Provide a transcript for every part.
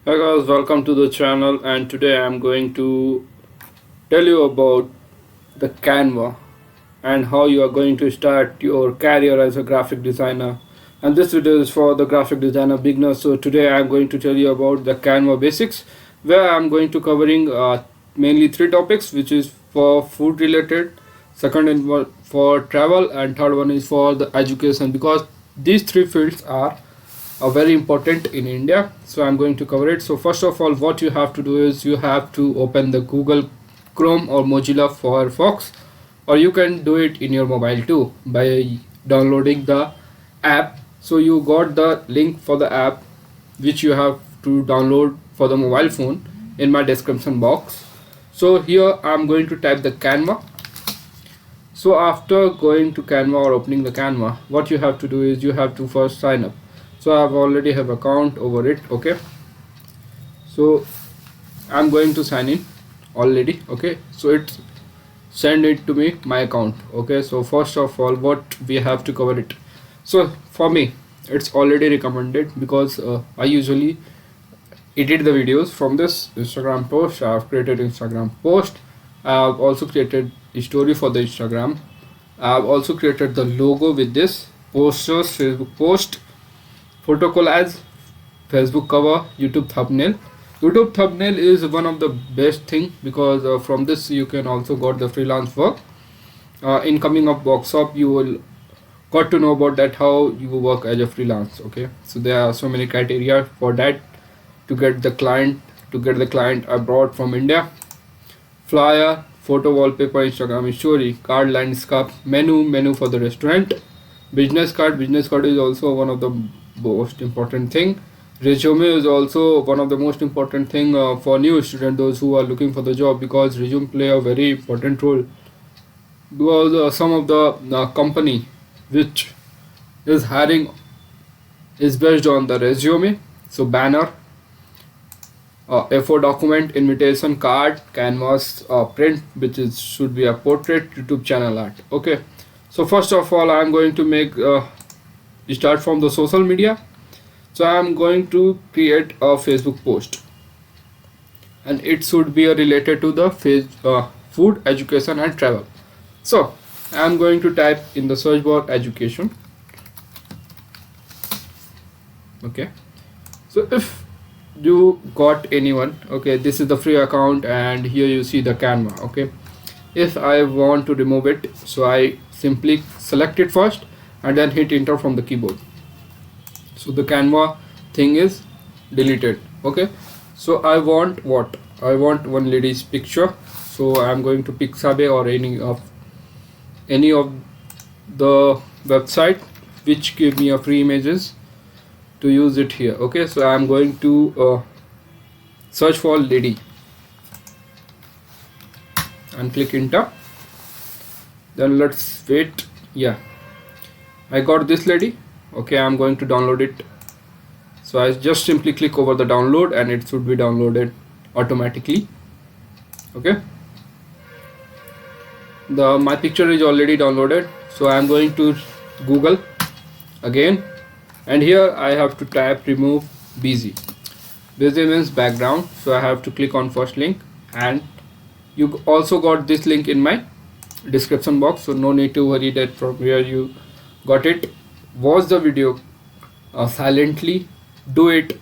Hi guys, welcome to the channel, and today I'm going to tell you about the Canva and how you are going to start your career as a graphic designer. And this video is for the graphic designer beginners. So today I'm going to tell you about the Canva basics, where I'm going to covering mainly three topics, which is for food related, second is for travel, and third one is for the education, because these three fields are very important in India. So I'm going to cover it. So first of all, what you have to do is you have to open the Google Chrome or Mozilla Firefox, or you can do it in your mobile too by downloading the app. So you got the link for the app which you have to download for the mobile phone in my description box. So here I'm going to type the Canva. So after going to Canva or opening the Canva, what you have to do is you have to first sign up. So I've already have account over it. Okay, so I'm going to sign in already. Okay, so it's send it to me my account. Okay, so first of all, what we have to cover it. So for me it's already recommended, because I usually edit the videos from this Instagram post. I have created Instagram post. I have also created a story for the Instagram. I have also created the logo with this posters, Facebook post, photo collage, Facebook cover, YouTube thumbnail. YouTube thumbnail is one of the best thing, because from this you can also got the freelance work. In coming up workshop you will got to know about that how you work as a freelance. Okay, so there are so many criteria for that to get the client abroad from India. Flyer, photo, wallpaper, Instagram story, card, landscape, menu for the restaurant, business card is also one of the most important thing. Resume is also one of the most important thing for new student, those who are looking for the job, because resume play a very important role, because some of the company which is hiring is based on the resume. So banner, A4 document, invitation card, canvas, print, which is should be a portrait, YouTube channel art. Okay, so first of all I'm going to make start from the social media. So I'm going to create a Facebook post, and it should be related to the food, education and travel. So I'm going to type in the search bar education. Okay, so if you got anyone, okay, this is the free account, and here you see the Canva. Okay, if I want to remove it, so I simply select it first and then hit enter from the keyboard. So the Canva thing is deleted. Okay, so I want what I want one lady's picture. So I'm going to pick Sabe or any of the website which give me a free images to use it here. Okay, so I'm going to search for lady and click enter. Then let's wait. Yeah, I got this lady. Okay, I'm going to download it. So I just simply click over the download and it should be downloaded automatically. Okay, my picture is already downloaded. So I'm going to Google again, and here I have to type remove busy. Busy means background, so I have to click on first link, and you also got this link in my description box, so no need to worry that from where you got it. Watch the video silently, do it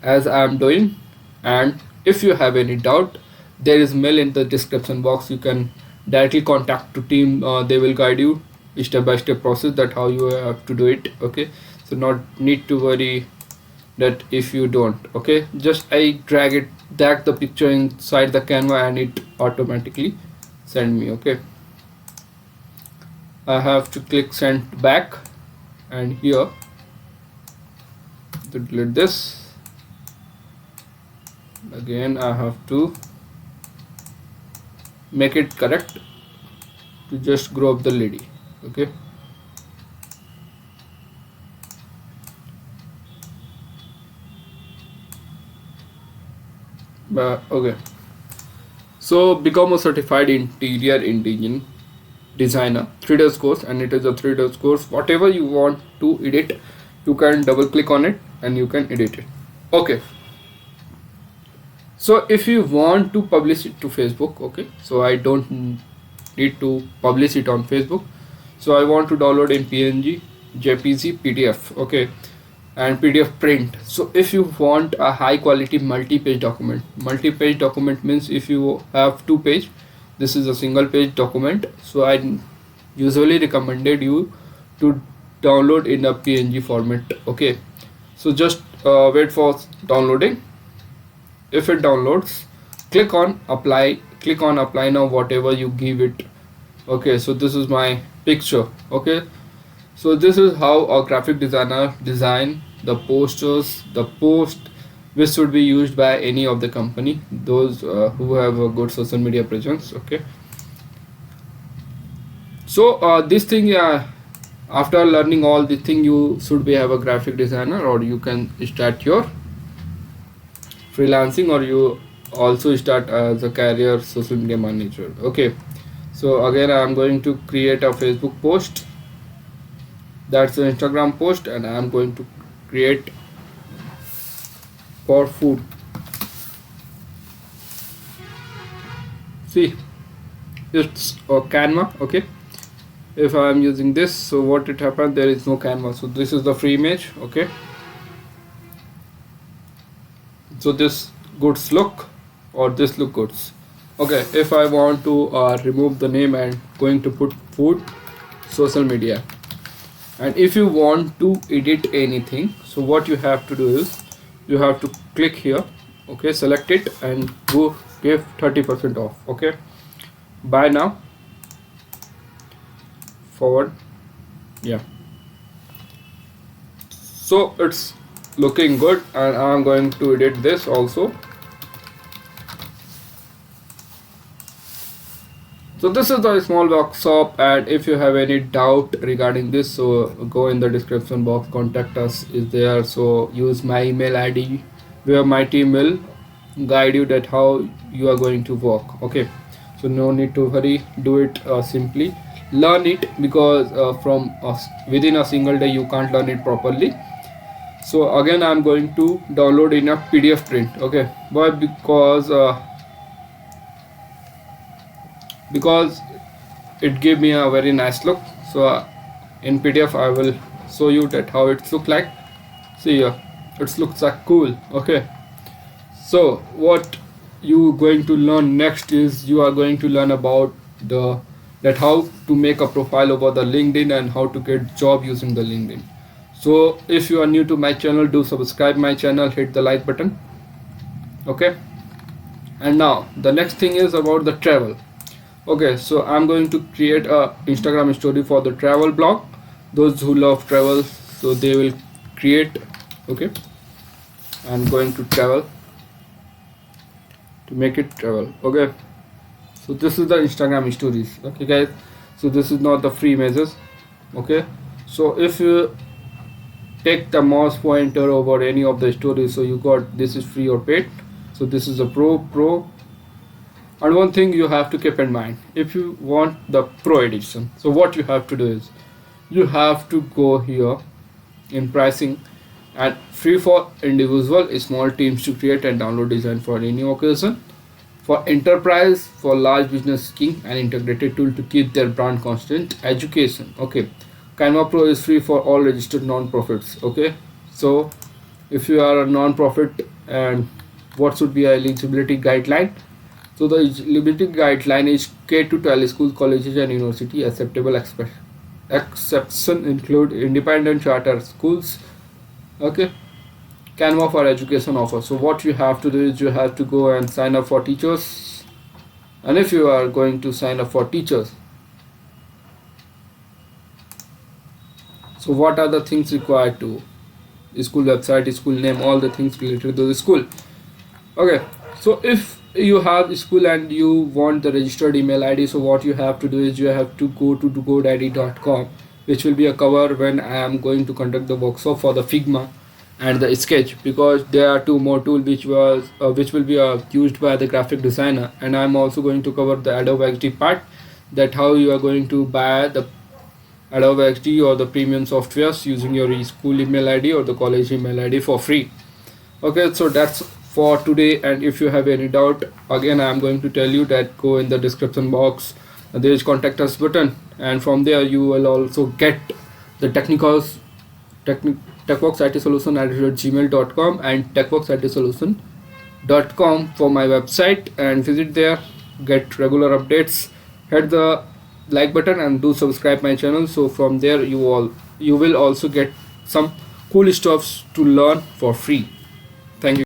as I am doing, and if you have any doubt, there is mail in the description box. You can directly contact to team. They will guide you step by step process that how you have to do it. Okay, so not need to worry that if you don't. Okay, just I drag the picture inside the Canva and it automatically send me. Okay, I have to click send back, and here to delete this again I have to make it correct to just grow up the lady. Okay, okay, so become a certified interior designer, 3 days course, and it is a 3 days course. Whatever you want to edit, you can double click on it and you can edit it. Okay, So if you want to publish it to Facebook, okay, so I don't need to publish it on Facebook. So I want to download in PNG, JPG, PDF, okay, and PDF print. So if you want a high quality multi-page document means if you have two page, this is a single page document. So I usually recommended you to download in a PNG format, okay. So just wait for downloading. If it downloads, click on apply now whatever you give it, okay. So this is my picture, okay. So this is how a graphic designer design the posters, the post which should be used by any of the company, those who have a good social media presence, okay. So this thing, after learning all the thing, you should be have a graphic designer, or you can start your freelancing, or you also start as a career social media manager, okay. So again I am going to create a Facebook post, that's an Instagram post, and I am going to create for food. See, it's a Canva, okay. If I am using this, so what it happened, there is no Canva, so this is the free image, okay. So this goods look, or this look goods, okay. If I want to remove the name and going to put food social media, and if you want to edit anything, so what you have to do is you have to click here, okay, select it and go give 30% off, okay. Buy now, forward, yeah. So it's looking good, and I'm going to edit this also. So this is the small workshop, and if you have any doubt regarding this, so go in the description box, contact us is there. So use my email ID where my team will guide you that how you are going to work, okay. So no need to hurry, do it simply, learn it, because from within a single day you can't learn it properly. So again I'm going to download in a PDF print, okay. Why? Because it gave me a very nice look. So in PDF I will show you that how it look like. See here, it looks like cool, okay. So what you going to learn next is you are going to learn about the that how to make a profile over the LinkedIn and how to get job using the LinkedIn. So if you are new to my channel, do subscribe my channel, hit the like button, okay. And now the next thing is about the travel, okay. So I'm going to create a Instagram story for the travel blog. Those who love travel, so they will create, okay. I'm going to travel to make it travel, okay. So this is the Instagram stories, okay guys. So this is not the free images, okay. So if you take the mouse pointer over any of the stories, so you got this is free or paid. So this is a pro. And one thing you have to keep in mind, if you want the pro edition, so what you have to do is you have to go here in pricing, and free for individual small teams to create and download design for any occasion, for enterprise, for large business king, and integrated tool to keep their brand constant, education, okay. Canva Pro is free for all registered non-profits, okay. So if you are a non-profit, and what should be a eligibility guideline, so the eligibility guideline is K to 12 schools, colleges and university. Acceptable exception include independent charter schools, okay. Canva for education offer. So what you have to do is you have to go and sign up for teachers, and if you are going to sign up for teachers, so what are the things required to school website, school name, all the things related to the school, okay. So if you have school and you want the registered email ID, so what you have to do is you have to go to godid.com, which will be a cover when I am going to conduct the workshop for the Figma and the Sketch, because there are two more tools which will be used by the graphic designer, and I am also going to cover the Adobe XD part, that how you are going to buy the Adobe XD or the premium softwares using your school email ID or the college email ID for free, okay. So that's for today. And if you have any doubt, again I am going to tell you that go in the description box, there is contact us button, and from there you will also get the techworks IT solution at gmail.com and techworks IT solution.com for my website, and visit there, get regular updates, hit the like button and do subscribe my channel. So from there you will also get some cool stuffs to learn for free. Thank you.